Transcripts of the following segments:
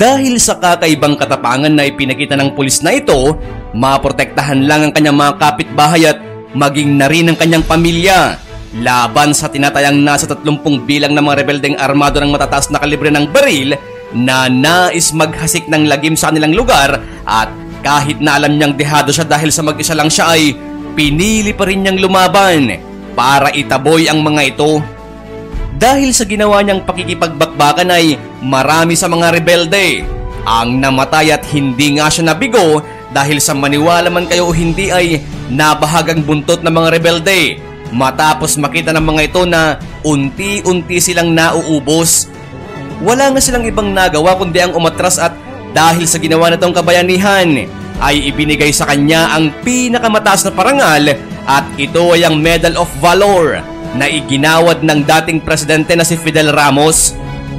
Dahil sa kakaibang katapangan na ipinakita ng pulis na ito, maprotektahan lang ang kanyang mga kapitbahay at maging na rin ang kanyang pamilya laban sa tinatayang nasa 30 bilang ng mga rebeldeng armado ng matataas na kalibre ng baril na nais maghasik ng lagim sa kanilang lugar, at kahit na alam niyang dehado siya dahil sa mag-isa lang siya ay pinili pa rin niyang lumaban para itaboy ang mga ito. Dahil sa ginawa niyang pakikipagbakbakan ay marami sa mga rebelde ang namatay at hindi nga siya nabigo dahil sa maniwala man kayo o hindi ay nabahagang buntot ng mga rebelde matapos makita ng mga ito na unti-unti silang nauubos. Wala nga silang ibang nagawa kundi ang umatras, at dahil sa ginawa nitong kabayanihan ay ibinigay sa kanya ang pinakamataas na parangal, at ito ay ang Medal of Valor na iginawad ng dating presidente na si Fidel Ramos.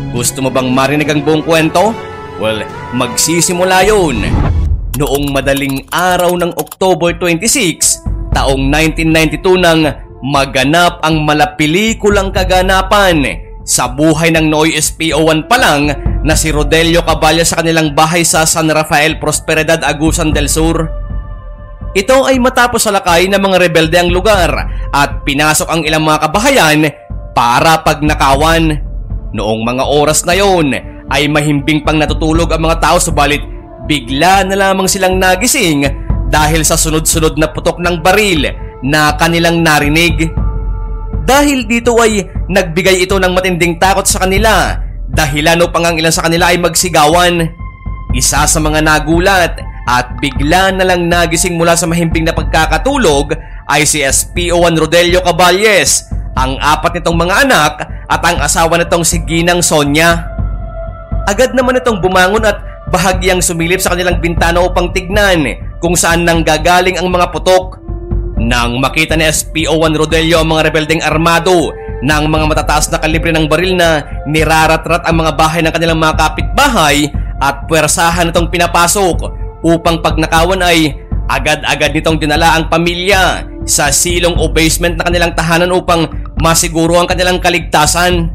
Gusto mo bang marinig ang buong kwento? Well, magsisimula yun. Noong madaling araw ng October 26, taong 1992 nang maganap ang malapelikulang kaganapan sa buhay ng Noy SPO1 pa lang na si Rodelio Caballa sa kanilang bahay sa San Rafael Prosperidad, Agusan del Sur. Ito ay matapos salakay ng mga rebelde ang lugar at pinasok ang ilang mga kabahayan para pagnakawan. Noong mga oras na yon ay mahimbing pang natutulog ang mga tao, subalit bigla na lamang silang nagising dahil sa sunod-sunod na putok ng baril na kanilang narinig. Dahil dito ay nagbigay ito ng matinding takot sa kanila, dahilan upang ang ilan sa kanila ay magsigawan. Isa sa mga nagulat at bigla na lang nagising mula sa mahimbing na pagkakatulog ay si SPO1 Rodelio Caballes, ang apat nitong mga anak at ang asawa nitong si Ginang Sonia. Agad naman itong bumangon at bahagyang sumilip sa kanilang bintana upang tignan kung saan nanggagaling ang mga putok. Nang makita ni SPO1 Rodelio ang mga rebeldeng armado ng mga matataas na kalibre ng baril na nirarat-rat ang mga bahay ng kanilang mga kapitbahay at puwersahan itong pinapasok, upang pagnakawan ay agad-agad nitong dinala ang pamilya sa silong o basement na kanilang tahanan upang masiguro ang kanilang kaligtasan.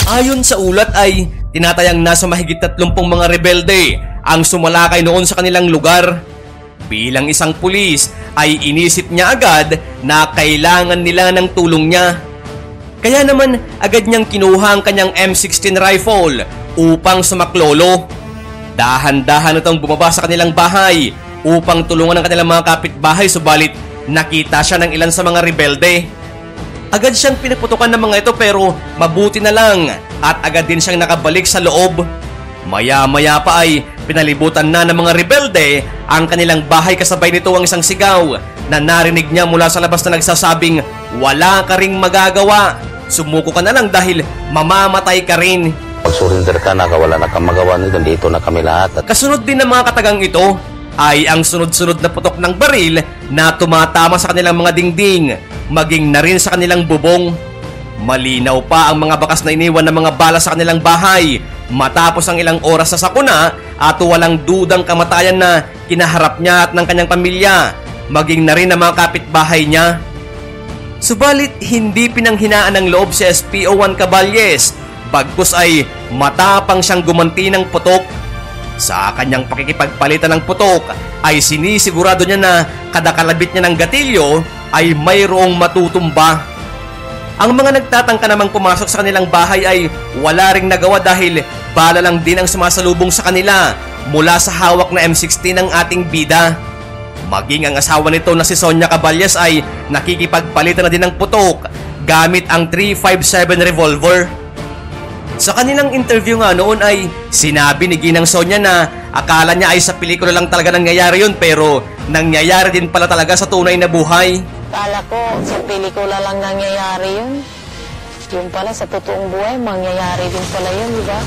Ayon sa ulat ay tinatayang nasa mahigit 30 mga rebelde ang sumalakay noon sa kanilang lugar. Bilang isang pulis ay inisip niya agad na kailangan nila ng tulong niya. Kaya naman agad niyang kinuha ang kanyang M16 rifle upang sumaklolo. Dahan-dahan itong bumaba sa kanilang bahay upang tulungan ang kanilang mga kapitbahay, subalit nakita siya ng ilan sa mga rebelde. Agad siyang pinaputukan ng mga ito pero mabuti na lang at agad din siyang nakabalik sa loob. Maya-maya pa ay pinalibutan na ng mga rebelde ang kanilang bahay, kasabay nito ang isang sigaw na narinig niya mula sa labas na nagsasabing, "Wala ka ring magagawa. Sumuko ka na lang dahil mamamatay ka rin." Pag surrender ka na, wala na kang magawa nito, dito na kami lahat. Kasunod din ng mga katagang ito ay ang sunod-sunod na putok ng baril na tumatama sa kanilang mga dingding, maging na rin sa kanilang bubong. Malinaw pa ang mga bakas na iniwan ng mga bala sa kanilang bahay matapos ang ilang oras sa sakuna, at walang dudang kamatayan na kinaharap niya at ng kanyang pamilya, maging na rin ang mga kapitbahay niya. Subalit hindi pinanghinaan ng loob si SPO1 Caballes, bagkus ay matapang siyang gumanti ng putok. Sa kanyang pakikipagpalitan ng putok ay sinisigurado niya na kada kalabit niya ng gatilyo ay mayroong matutumba. Ang mga nagtatangka namang pumasok sa kanilang bahay ay wala ring nagawa dahil bala lang din ang sumasalubong sa kanila mula sa hawak na M16 ng ating bida. Maging ang asawa nito na si Sonia Caballes ay nakikipagpalitan na din ng putok gamit ang .357 revolver. Sa kanilang interview nga noon ay sinabi ni Ginang Sonia na akala niya ay sa pelikula lang talaga nangyayari yun, pero nangyayari din pala talaga sa tunay na buhay. Akala ko sa pelikula lang nangyayari yun. Yung pala sa totoong buhay, mangyayari din pala yun, di ba?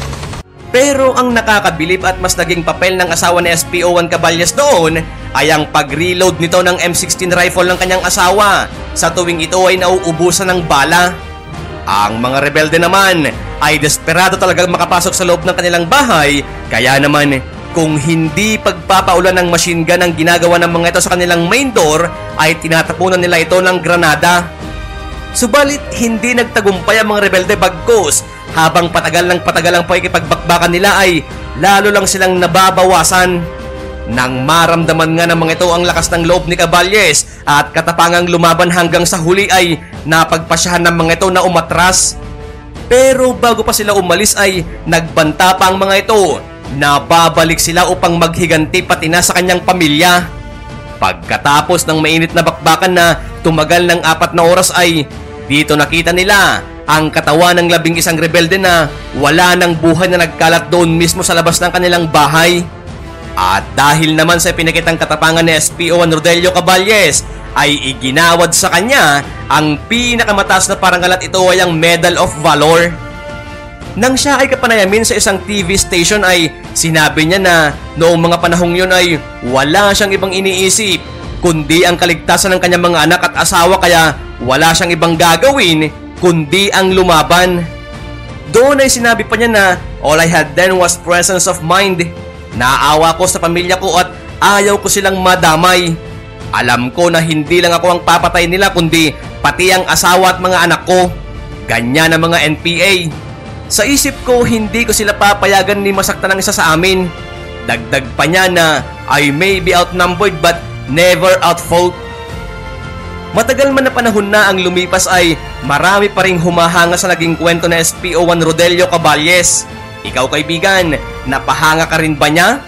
Pero ang nakakabilib at mas naging papel ng asawa ni SPO1 Caballes doon ay ang pag-reload nito ng M16 rifle ng kanyang asawa sa tuwing ito ay nauubusan ng bala. Ang mga rebelde naman ay desperado talagang makapasok sa loob ng kanilang bahay, kaya naman kung hindi pagpapaulan ng machine gun ang ginagawa ng mga ito sa kanilang main door, ay tinatapunan nila ito ng granada. Subalit hindi nagtagumpay ang mga rebelde, bagkus habang patagal ng patagal ang pakikipagbakbakan nila ay lalo lang silang nababawasan. Nang maramdaman nga ng mga ito ang lakas ng loob ni Caballes at katapangang lumaban hanggang sa huli ay napagpasyahan ng mga ito na umatras. Pero bago pa sila umalis ay nagbanta pa ang mga ito na babalik sila upang maghiganti pati na sa kanyang pamilya. Pagkatapos ng mainit na bakbakan na tumagal ng 4 na oras ay dito nakita nila ang katawan ng 11 rebelde na wala ng buhay na nagkalat doon mismo sa labas ng kanilang bahay. At dahil naman sa pinakitang katapangan ni SPO1 Rodelio Caballes ay iginawad sa kanya ang pinakamataas na parangal at ito ay ang Medal of Valor. Nang siya ay kapanayamin sa isang TV station ay sinabi niya na noong mga panahong yun ay wala siyang ibang iniisip kundi ang kaligtasan ng kanyang mga anak at asawa, kaya wala siyang ibang gagawin kundi ang lumaban. Doon ay sinabi pa niya na all I had then was presence of mind. Naawa ko sa pamilya ko at ayaw ko silang madamay. Alam ko na hindi lang ako ang papatay nila kundi pati ang asawa at mga anak ko. Ganyan ang mga NPA. Sa isip ko, hindi ko sila papayagan ni masaktan ng isa sa amin. Dagdag pa niya na I may be outnumbered but never outfought. Matagal man na panahon na ang lumipas ay marami pa ring humahanga sa naging kwento na SPO1 Rodelio Caballes. Ikaw kaibigan, napahanga ka rin ba niya?